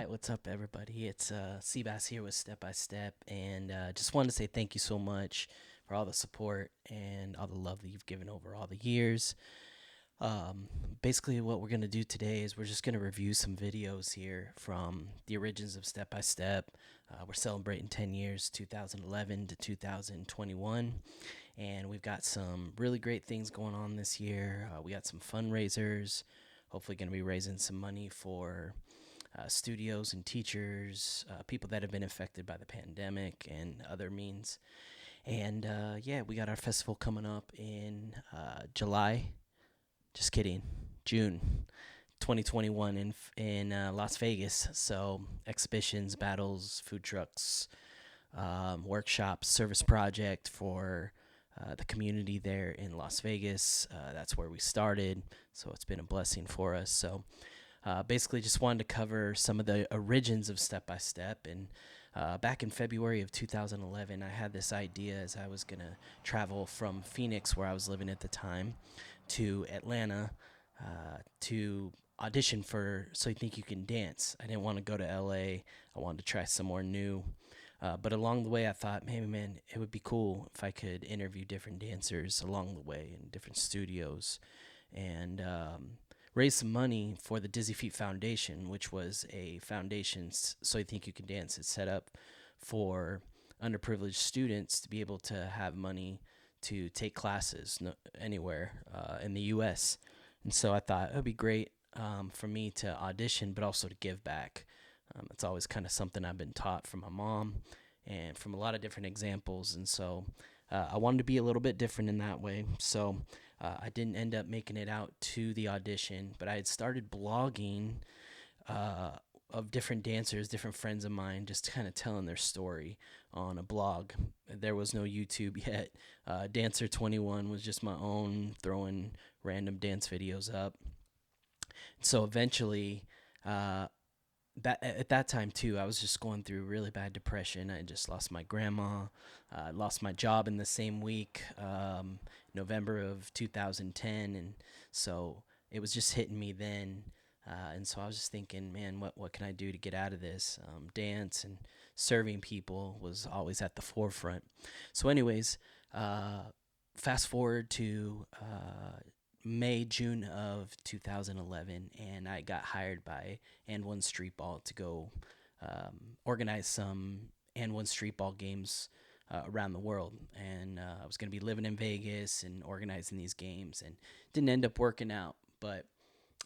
Hi, what's up, everybody? It's Seabass here with Step by Step, and just wanted to say thank you so much for all the support and all the love that you've given over all the years. Um, Basically, what we're gonna do today is we're just gonna review some videos here from the origins of Step by Step. We're celebrating 10 years, 2011 to 2021, and we've got some really great things going on this year. We got some fundraisers. Hopefully, gonna be raising some money for studios and teachers, people that have been affected by the pandemic and other means. And yeah, we got our festival coming up in July. Just kidding, June 2021 in Las Vegas. So exhibitions, battles, food trucks, workshops, service project for the community there in Las Vegas. That's where we started, so it's been a blessing for us. So basically, just wanted to cover some of the origins of Step by Step. And back in February of 2011, I had this idea as I was going to travel from Phoenix, where I was living at the time, to Atlanta to audition for So You Think You Can Dance. I didn't want to go to LA, I wanted to try somewhere new. But along the way, I thought, man, it would be cool if I could interview different dancers along the way in different studios and raise some money for the Dizzy Feet Foundation, which was a foundation, So You Think You Can Dance. It's set up for underprivileged students to be able to have money to take classes anywhere in the U.S. And so I thought it would be great for me to audition, but also to give back. It's always kind of something I've been taught from my mom and from a lot of different examples. And so I wanted to be a little bit different in that way. So I didn't end up making it out to the audition, but I had started blogging uh, of different dancers, different friends of mine, just kind of telling their story on a blog. There was no YouTube yet. Dancer 21 was just my own, throwing random dance videos up. So eventually, uh, that at that time too, I was just going through really bad depression. I just lost my grandma. I lost my job in the same week, November of 2010, and so it was just hitting me then. And so I was just thinking, man, what can I do to get out of this? Dance and serving people was always at the forefront. So, anyways, uh, fast forward to May, June of 2011, and I got hired by and One Street Ball to go organize some and One Street Ball games around the world. And I was going to be living in Vegas and organizing these games, and didn't end up working out. But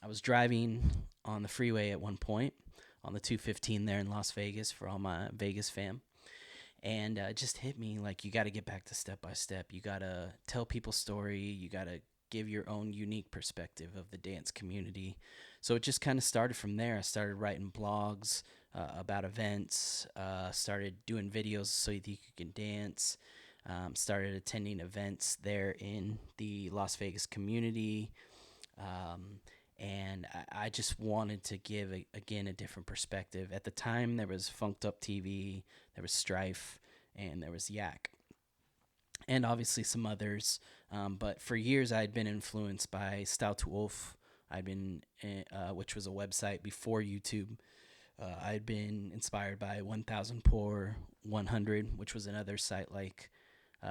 I was driving on the freeway at one point on the 215 there in Las Vegas for all my Vegas fam. And it just hit me like you got to get back to step by step. You got to tell people's story. You got to give your own unique perspective of the dance community. So it just kind of started from there. I started writing blogs about events, started doing videos so you think you can dance, started attending events there in the Las Vegas community. And I just wanted to give, again, a different perspective. At the time, there was Funked Up TV, there was Strife, and there was Yak, and obviously some others. But for years, I had been influenced by Style to Wolf. I'd been, which was a website before YouTube. I had been inspired by 1000 Poor 100, which was another site like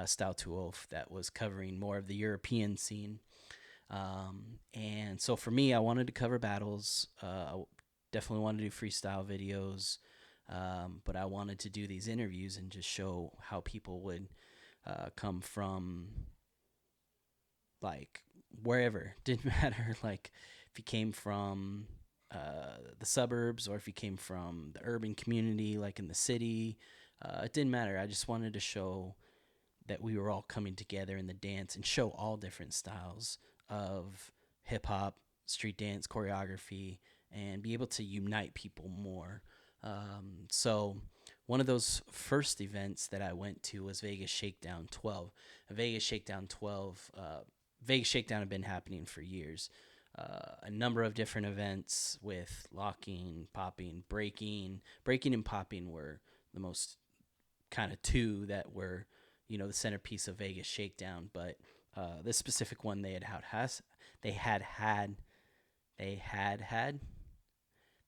Style to Wolf that was covering more of the European scene. And so for me, I wanted to cover battles. I definitely wanted to do freestyle videos, but I wanted to do these interviews and just show how people would come from, like, wherever. Didn't matter, like, if you came from the suburbs or if you came from the urban community, like in the city. It didn't matter. I just wanted to show that we were all coming together in the dance and show all different styles of hip hop, street dance, choreography, and be able to unite people more. So, one of those first events that I went to was Vegas Shakedown 12. Vegas Shakedown 12, Vegas Shakedown had been happening for years. A number of different events with locking, popping, breaking. Breaking and popping were the most kind of two that were, the centerpiece of Vegas Shakedown. But this specific one they had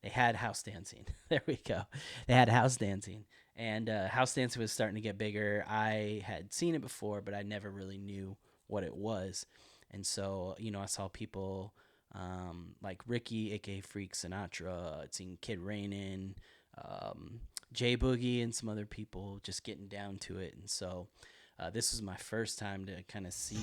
they had house dancing. There we go. They had house dancing, and house dancing was starting to get bigger. I had seen it before, but I never really knew what it was. And so, I saw people like Ricky, aka Freak Sinatra. I'd seen Kid Rainin, um, J Boogie, and some other people just getting down to it. And so, this was my first time to kind of see.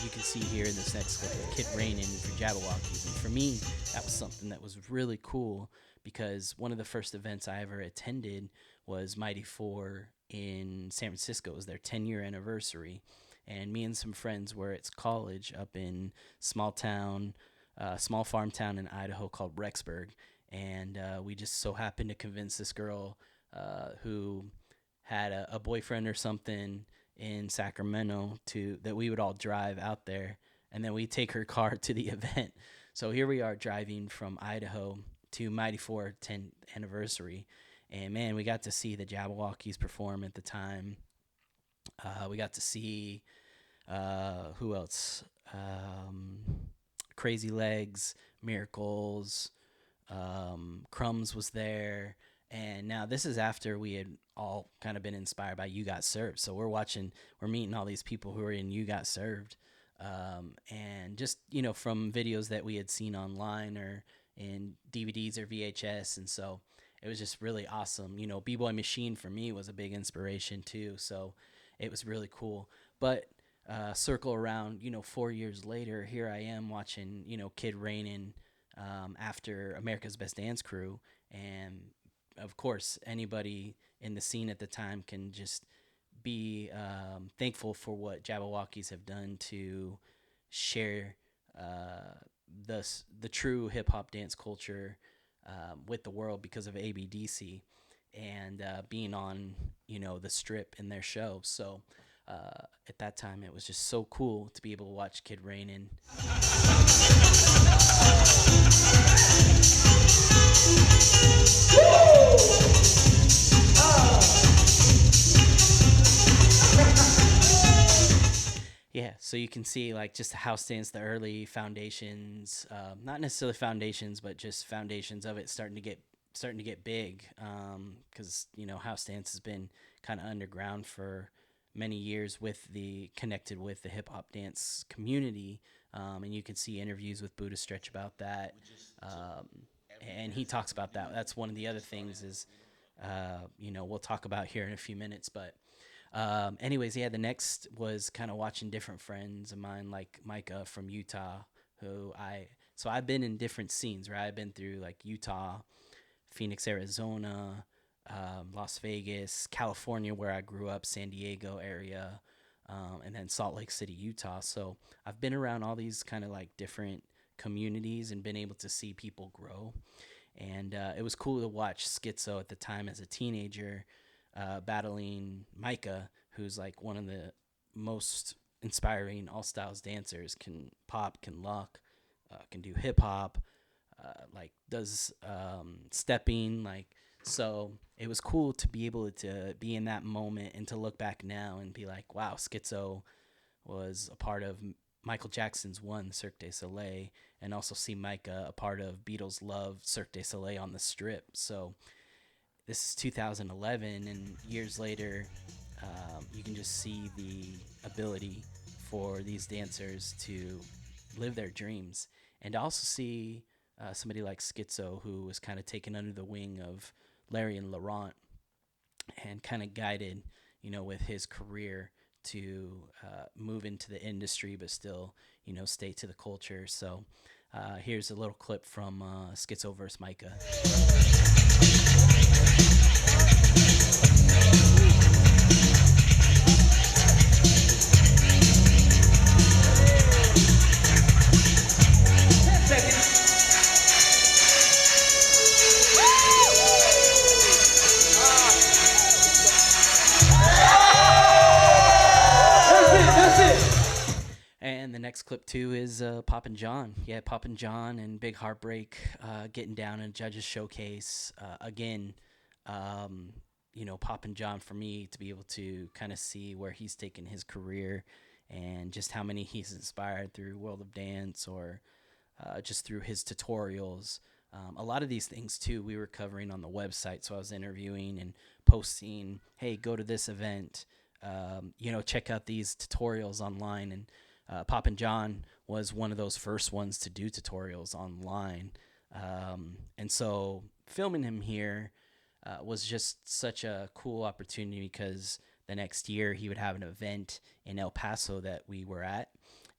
You can see here in this next clip, Kid Rainin for Jabbawockeez. And for me, that was something that was really cool because one of the first events I ever attended was Mighty Four in San Francisco. It was their 10-year anniversary, and me and some friends were at college up in small farm town in Idaho called Rexburg, and we just so happened to convince this girl who had a boyfriend or something in Sacramento to that we would all drive out there, and then we take her car to the event. So here we are driving from Idaho to Mighty Four 10th anniversary, and man, we got to see the Jabbawockeez perform at the time. We got to see who else? Crazy Legs, Miracles, Crumbs was there. And now this is after we had all kind of been inspired by You Got Served. So we're meeting all these people who are in You Got Served. And just, from videos that we had seen online or in DVDs or VHS. And so it was just really awesome. B-Boy Machine for me was a big inspiration too. So it was really cool. But circle around, 4 years later, here I am watching, Kid Rainin after America's Best Dance Crew. And of course, anybody in the scene at the time can just be thankful for what Jabbawockeez have done to share the true hip hop dance culture with the world because of ABDC and being on the Strip in their show. So at that time, it was just so cool to be able to watch Kid Rainin. Yeah, so you can see like just the house dance, the early foundations, not necessarily foundations, but just foundations of it starting to get big, because house dance has been kind of underground for many years connected with the hip hop dance community, and you can see interviews with Buddha Stretch about that, and he talks about that. That's one of the other things is, we'll talk about here in a few minutes, but. Anyways, yeah, the next was kind of watching different friends of mine like Micah from Utah, so I've been in different scenes, right? I've been through like Utah, Phoenix, Arizona, Las Vegas, California, where I grew up, San Diego area, and then Salt Lake City, Utah. So I've been around all these kind of like different communities and been able to see people grow. And it was cool to watch Schizo at the time as a teenager, battling Micah, who's like one of the most inspiring all styles dancers. Can pop, can lock, can do hip hop, like does stepping. Like, so it was cool to be able to be in that moment and to look back now and be like, wow, Schizo was a part of Michael Jackson's One, Cirque du Soleil, and also see Micah a part of Beatles' Love, Cirque du Soleil on the Strip. So this is 2011, and years later, you can just see the ability for these dancers to live their dreams, and also see somebody like Schizo, who was kind of taken under the wing of Larry and Laurent, and kind of guided, with his career to move into the industry, but still, stay to the culture. So here's a little clip from Schizo vs. Micah. And the next clip too is Poppin' John. Yeah, Poppin' John and Big Heartbreak getting down in a judges showcase. Again, Poppin' John, for me to be able to kind of see where he's taken his career and just how many he's inspired through World of Dance or just through his tutorials. A lot of these things too we were covering on the website. So I was interviewing and posting, hey, go to this event, check out these tutorials online. And Poppin John was one of those first ones to do tutorials online. And so filming him here was just such a cool opportunity because the next year he would have an event in El Paso that we were at.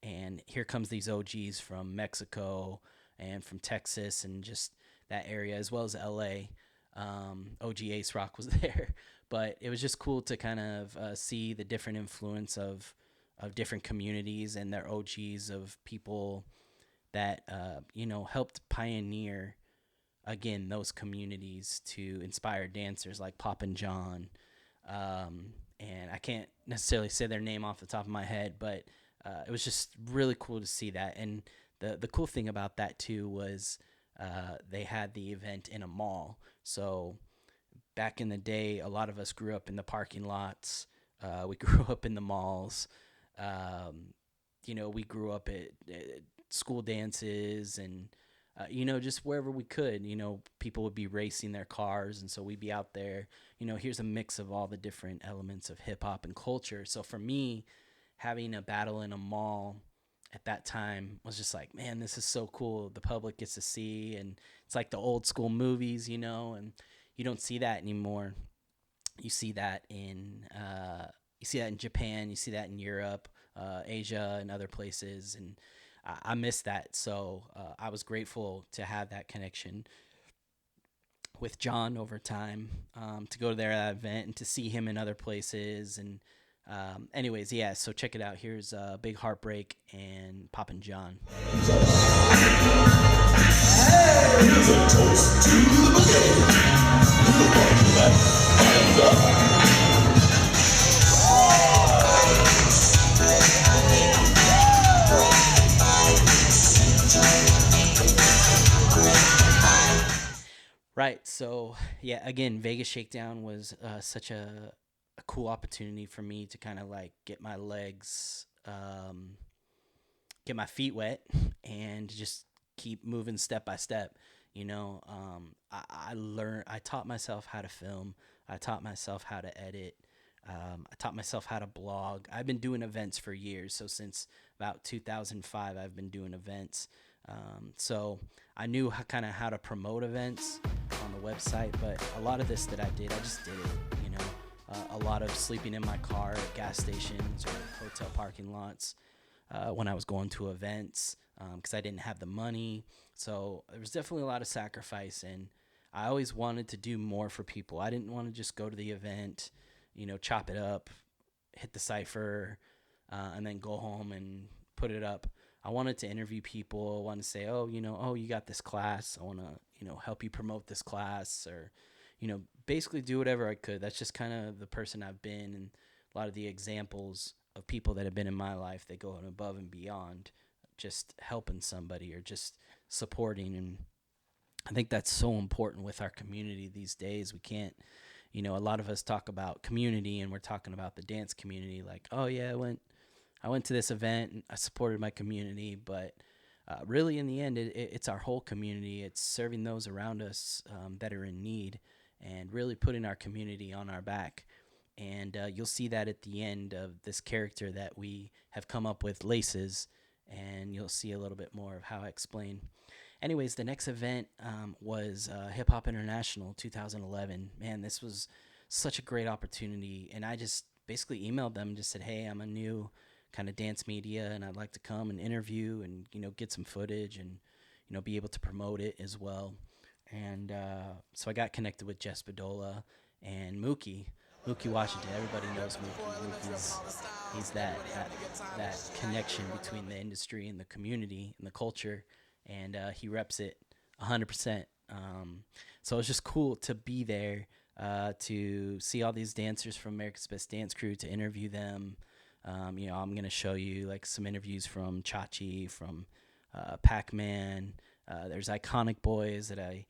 And here comes these OGs from Mexico and from Texas and just that area, as well as LA. OG Ace Rock was there, but it was just cool to kind of see the different influence of different communities and their OGs of people that helped pioneer again those communities to inspire dancers like Pop and John. And I can't necessarily say their name off the top of my head, but it was just really cool to see that. And the cool thing about that too was they had the event in a mall. So back in the day, a lot of us grew up in the parking lots. We grew up in the malls. We grew up at school dances and just wherever we could. People would be racing their cars, and so we'd be out there. Here's a mix of all the different elements of hip hop and culture. So for me, having a battle in a mall at that time was just like, man, this is so cool. The public gets to see, and it's like the old school movies, and you don't see that anymore. You see that in Japan, you see that in Europe, Asia, and other places, and I miss that. So I was grateful to have that connection with John over time, to go to that event and to see him in other places. And anyways, yeah, so check it out. Here's Big Heartbreak and Poppin' John. Here's a toast to the Right. So, yeah, again, Vegas Shakedown was such a cool opportunity for me to kind of like get my legs, get my feet wet, and just keep moving step by step. I taught myself how to film. I taught myself how to edit. I taught myself how to blog. I've been doing events for years. So since about 2005, I've been doing events. So I knew how to promote events on the website, but a lot of this that I did, I just did it. A lot of sleeping in my car at gas stations or hotel parking lots when I was going to events because I didn't have the money. So there was definitely a lot of sacrifice, and I always wanted to do more for people. I didn't want to just go to the event, chop it up, hit the cipher, and then go home and put it up. I wanted to interview people. I wanted to say, you got this class. I want to, help you promote this class, or, basically do whatever I could. That's just kind of the person I've been, and a lot of the examples of people that have been in my life, they go above and beyond just helping somebody or just supporting. And I think that's so important with our community these days. We can't, a lot of us talk about community, and we're talking about the dance community like, oh yeah, I went to this event and I supported my community, but really in the end, it's our whole community. It's serving those around us that are in need, and really putting our community on our back. And you'll see that at the end of this character that we have come up with, Laces, and you'll see a little bit more of how I explain. Anyways, the next event was Hip Hop International 2011. Man, this was such a great opportunity, and I just basically emailed them and just said, hey, I'm a new kind of dance media, and I'd like to come and interview and, get some footage and, be able to promote it as well. And so I got connected with Jess Bedola and Mookie Washington. Everybody knows Mookie. He's that connection between the industry and the community and the culture, and he reps it 100%. So it was just cool to be there, to see all these dancers from America's Best Dance Crew, to interview them. I'm going to show you like some interviews from Chachi, from Pac-Man. There's Iconic Boys that I,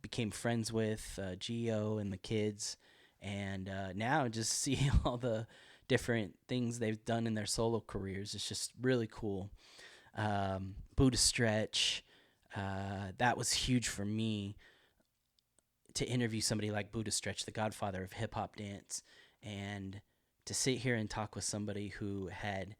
became friends with, Gio and the kids. And now just see all the different things they've done in their solo careers. It's just really cool. Buddha Stretch, that was huge for me to interview somebody like Buddha Stretch, the godfather of hip hop dance, and to sit here and talk with somebody who had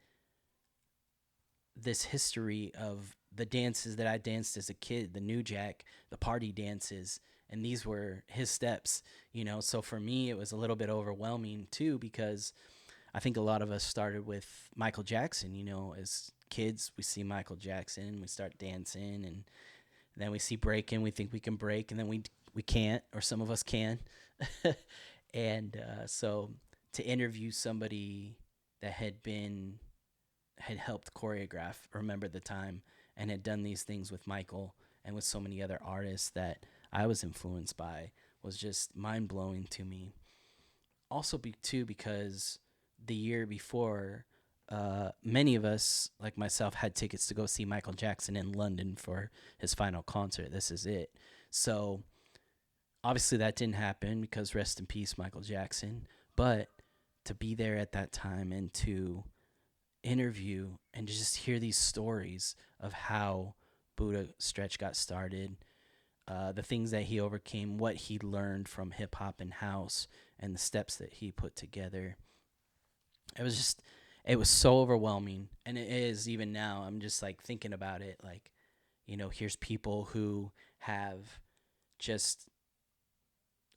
this history of the dances that I danced as a kid, the New Jack, the party dances, and these were his steps, you know. So for me, it was a little bit overwhelming too, because I think a lot of us started with Michael Jackson, you know, as kids. We see Michael Jackson, we start dancing, and then we see breaking, we think we can break, and then we can't, or some of us can. And so to interview somebody that had helped choreograph Remember the Time and had done these things with Michael and with so many other artists that I was influenced by was just mind-blowing to me. Also because the year before, many of us, like myself, had tickets to go see Michael Jackson in London for his final concert. This Is It. So obviously that didn't happen, because rest in peace, Michael Jackson. But to be there at that time and to interview and just hear these stories of how Buddha Stretch got started, the things that he overcame, what he learned from hip hop and house, and the steps that he put together. It was so overwhelming. And it is even now. I'm just like thinking about it. Like, you know, here's people who have just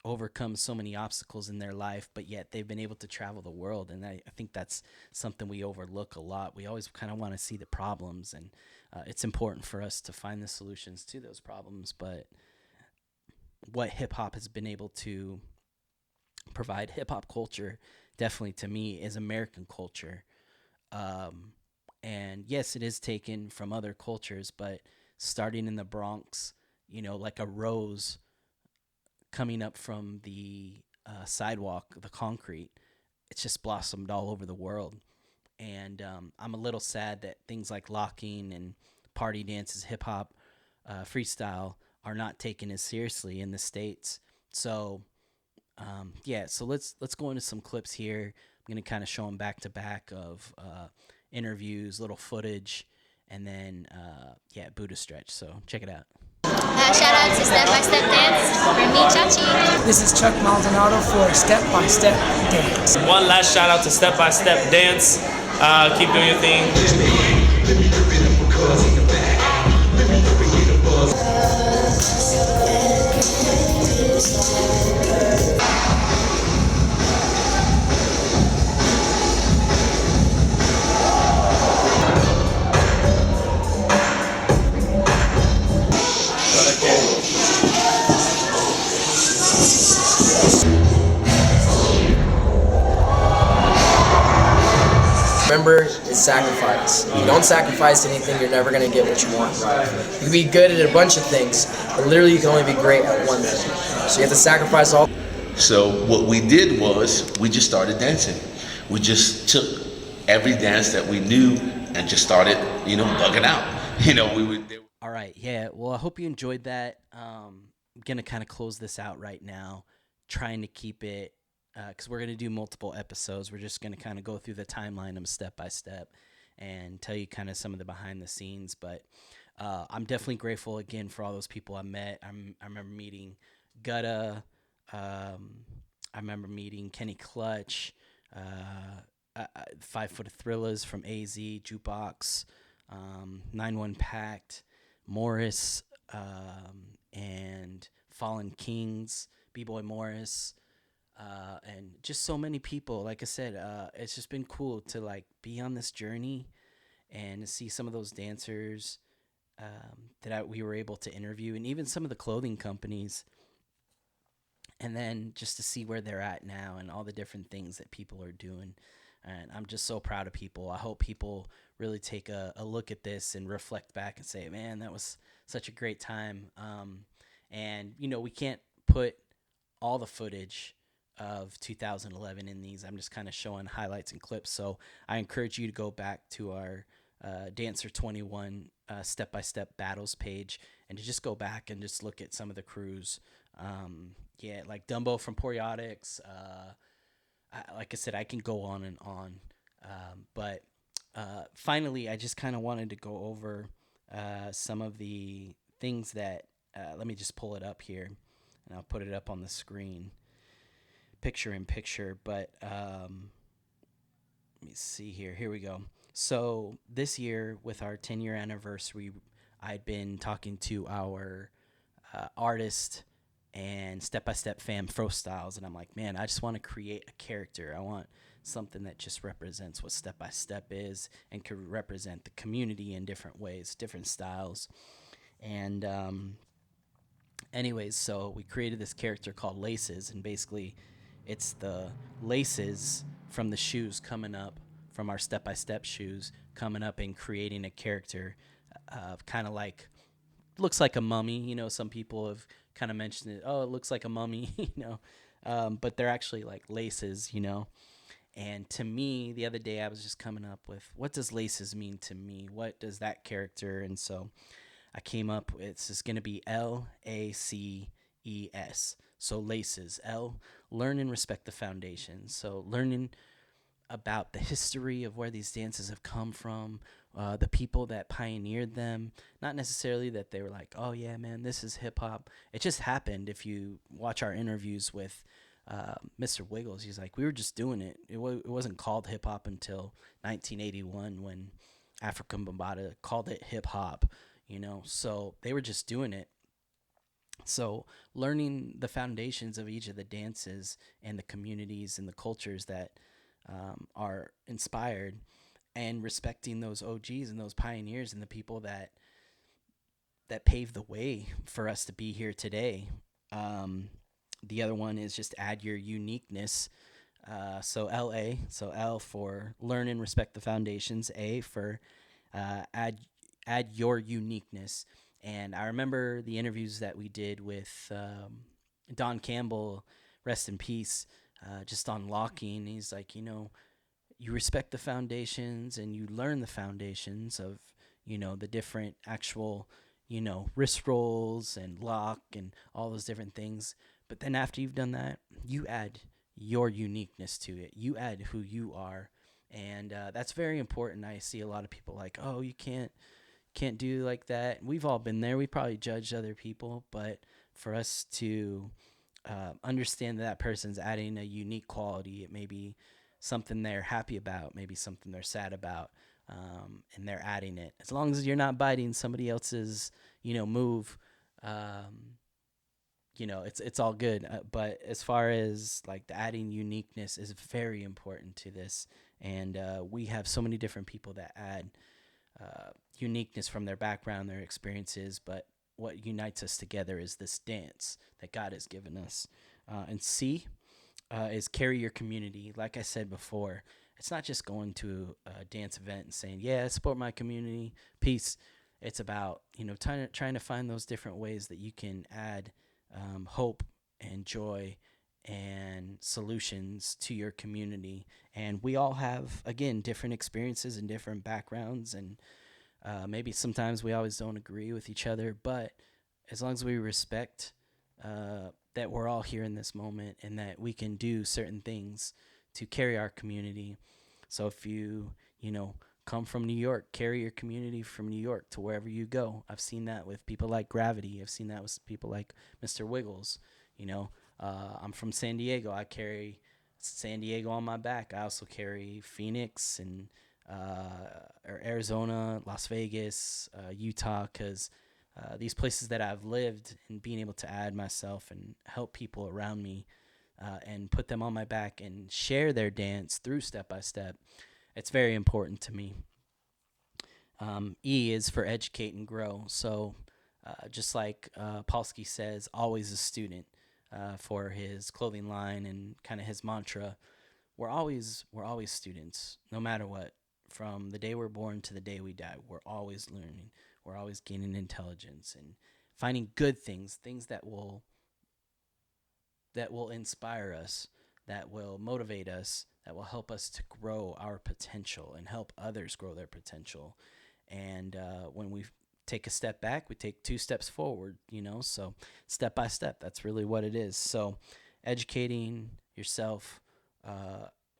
overcome so many obstacles in their life, but yet they've been able to travel the world. And I think that's something we overlook a lot. We always kind of want to see the problems, and it's important for us to find the solutions to those problems. But what hip hop has been able to provide, hip hop culture, definitely to me, is American culture. And yes, it is taken from other cultures, but starting in the Bronx, you know, like a rose coming up from the sidewalk, the concrete, it's just blossomed all over the world. And I'm a little sad that things like locking and party dances, hip hop, freestyle are not taken as seriously in the States. So so let's go into some clips here. I'm gonna kind of show them back to back of interviews, little footage, and then Buddha Stretch. So check it out. Shout out to Step by Step Dance for me, Chachi. This is Chuck Maldonado for Step by Step Dance. One last shout out to Step by Step Dance. Keep doing your thing. Remember, it's sacrifice. If you don't sacrifice anything, you're never going to get what you want. You can be good at a bunch of things, but literally you can only be great at one thing. So you have to sacrifice all. So what we did was we just started dancing. We just took every dance that we knew and just started, bugging out. We would. All right, yeah. Well, I hope you enjoyed that. I'm gonna kind of close this out right now, trying to keep it, because we're gonna do multiple episodes. We're just gonna kind of go through the timeline of step by step and tell you kind of some of the behind the scenes. But I'm definitely grateful again for all those people I met. I remember meeting Gutta. I remember meeting Kenny Clutch, 5 Foot of Thrillers from AZ, Jukebox, 9-1 Pact, Morris, and Fallen Kings, B-Boy Morris, and just so many people. Like I said, it's just been cool to be on this journey and to see some of those dancers that we were able to interview, and even some of the clothing companies. And then just to see where they're at now and all the different things that people are doing. And I'm just so proud of people. I hope people really take a look at this and reflect back and say, man, that was such a great time. And, we can't put all the footage of 2011 in these. I'm just kind of showing highlights and clips. So I encourage you to go back to our Dancer 21 step-by-step battles page and to just go back and just look at some of the crews. Like Dumbo from Poriotics. Like I said, I can go on and on. But finally, I just kind of wanted to go over some of the things that let me just pull it up here, and I'll put it up on the screen, picture in picture. But let me see here. Here we go. So this year, with our 10-year anniversary, I'd been talking to our artist and step by step fam Fro Styles, and I'm like, man, I just want to create a character. I want something that just represents what step by step is and could represent the community in different ways, different styles. And anyways, so we created this character called Laces, and basically, it's the laces from the shoes coming up from our step by step shoes coming up and creating a character, kind of like looks like a mummy. Some people have kind of mentioned it. Oh, it looks like a mummy. But they're actually like laces. And to me, the other day I was just coming up with, what does laces mean to me? What does that character? And so I came up with, it's just going to be LACES. So laces. L, learn and respect the foundation. So learning about the history of where these dances have come from, the people that pioneered them. Not necessarily that they were like, oh yeah, man, this is hip hop. It just happened. If you watch our interviews with Mr. Wiggles, he's like, we were just doing it. It wasn't called hip hop until 1981 when African Bambaataa called it hip hop. So they were just doing it. So learning the foundations of each of the dances and the communities and the cultures that are inspired, and respecting those OGs and those pioneers and the people that paved the way for us to be here today. The other one is just add your uniqueness. So LA, so L for learn and respect the foundations. A for add your uniqueness. And I remember the interviews that we did with Don Campbell, rest in peace, just on locking. He's like, you respect the foundations and you learn the foundations of, the different actual, wrist rolls and lock and all those different things. But then after you've done that, you add your uniqueness to it. You add who you are. And that's very important. I see a lot of people like, oh, you can't do like that. We've all been there. We probably judged other people, but for us to understand that person's adding a unique quality, it may be something they're happy about, maybe something they're sad about, and they're adding it. As long as you're not biting somebody else's, move, it's all good. But as far as like the adding uniqueness is very important to this, and we have so many different people that add uniqueness from their background, their experiences, but what unites us together is this dance that God has given us. And C is carry your community. Like I said before, it's not just going to a dance event and saying, yeah, I support my community, peace. It's about, trying to find those different ways that you can add hope and joy and solutions to your community. And we all have, again, different experiences and different backgrounds, and maybe sometimes we always don't agree with each other, but as long as we respect that we're all here in this moment and that we can do certain things to carry our community. So if you come from New York, carry your community from New York to wherever you go. I've seen that with people like Gravity. I've seen that with people like Mr. Wiggles. I'm from San Diego. I carry San Diego on my back. I also carry Phoenix and or Arizona, Las Vegas, Utah, because these places that I've lived, and being able to add myself and help people around me and put them on my back and share their dance through step by step, it's very important to me. E is for educate and grow. So just like Polsky says, always a student for his clothing line and kind of his mantra. We're always students, no matter what. From the day we're born to the day we die, we're always learning. We're always gaining intelligence and finding good things that will inspire us, that will motivate us, that will help us to grow our potential and help others grow their potential. And when we take a step back, we take two steps forward, so step by step, that's really what it is. So educating yourself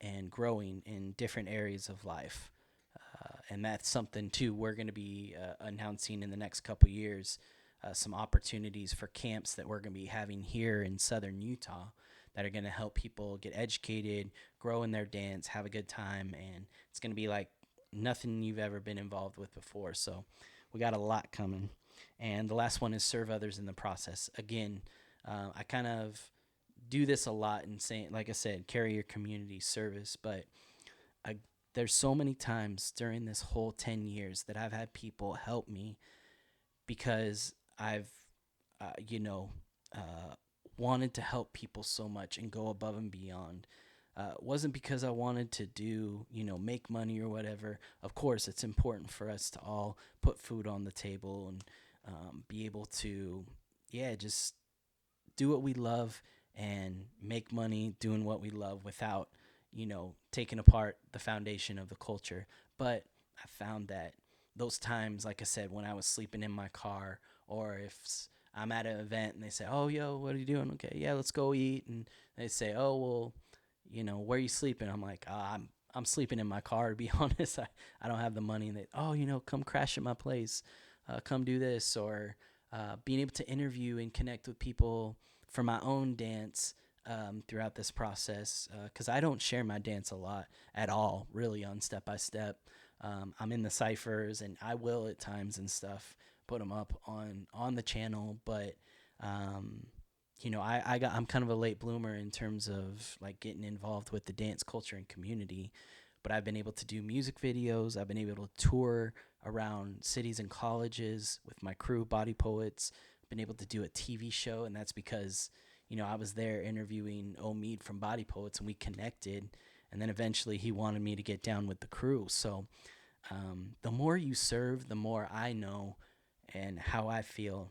and growing in different areas of life. And that's something, too, we're going to be announcing in the next couple years. some opportunities for camps that we're going to be having here in southern Utah that are going to help people get educated, grow in their dance, have a good time, and it's going to be like nothing you've ever been involved with before. So we got a lot coming. And the last one is serve others in the process. Again, I kind of do this a lot in saying, like I said, carry your community service, but I, there's so many times during this whole 10 years that I've had people help me because I've, you know, wanted to help people so much and go above and beyond. It wasn't because I wanted to do, make money or whatever. Of course, it's important for us to all put food on the table and be able to, just do what we love and make money doing what we love without, taking apart the foundation of the culture. But I found that those times, like I said, when I was sleeping in my car, or if I'm at an event and they say, "Oh, yo, what are you doing?" Okay, yeah, let's go eat. And they say, "Oh, well, where are you sleeping?" I'm like, I'm sleeping in my car, to be honest. I don't have the money. And they, "Oh, come crash at my place. Come do this." Or being able to interview and connect with people for my own dance throughout this process. Because I don't share my dance a lot at all, really, on Step by Step. I'm in the ciphers, and I will at times and stuff put them up on the channel. But I'm kind of a late bloomer in terms of like getting involved with the dance culture and community. But I've been able to do music videos. I've been able to tour around cities and colleges with my crew, Body Poets. I've been able to do a TV show, and that's because I was there interviewing Omid from Body Poets, and we connected. And then eventually he wanted me to get down with the crew. So the more you serve, the more I know and how I feel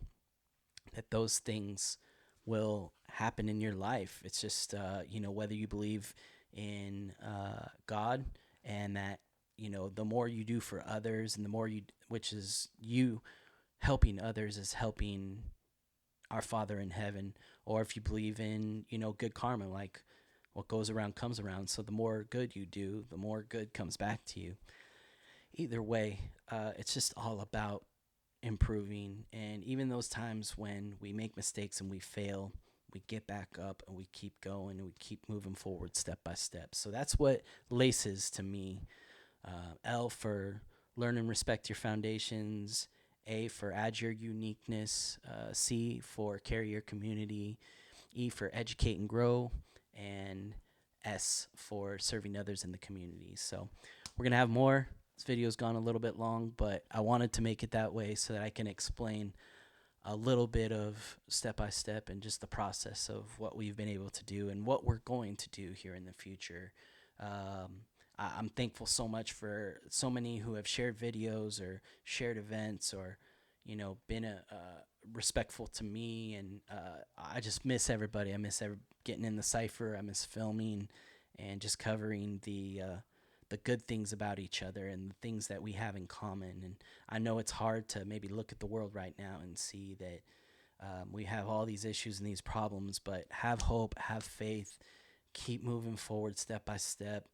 that those things will happen in your life. It's just, whether you believe in God, and that, the more you do for others and the more which is you helping others is helping our Father in heaven. Or if you believe in, good karma, like what goes around comes around. So the more good you do, the more good comes back to you. Either way, it's just all about improving. And even those times when we make mistakes and we fail, we get back up and we keep going and we keep moving forward step by step. So that's what LACE is to me. L for learn and respect your foundations. A for add your uniqueness. C for carry your community. E for educate and grow. And S for serving others in the community. So we're going to have more. This video's gone a little bit long, but I wanted to make it that way so that I can explain a little bit of step by step and just the process of what we've been able to do and what we're going to do here in the future. I'm thankful so much for so many who have shared videos or shared events or, been respectful to me. And I just miss everybody. I miss getting in the cypher. I miss filming and just covering the good things about each other and the things that we have in common. And I know it's hard to maybe look at the world right now and see that we have all these issues and these problems, but have hope, have faith, keep moving forward step by step.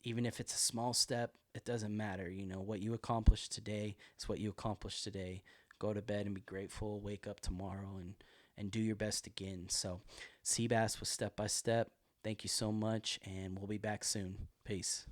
Even if it's a small step, it doesn't matter. What you accomplish today is what you accomplish today. Go to bed and be grateful, wake up tomorrow and do your best again. So Seabass was Step by Step. Thank you so much, and we'll be back soon. Peace.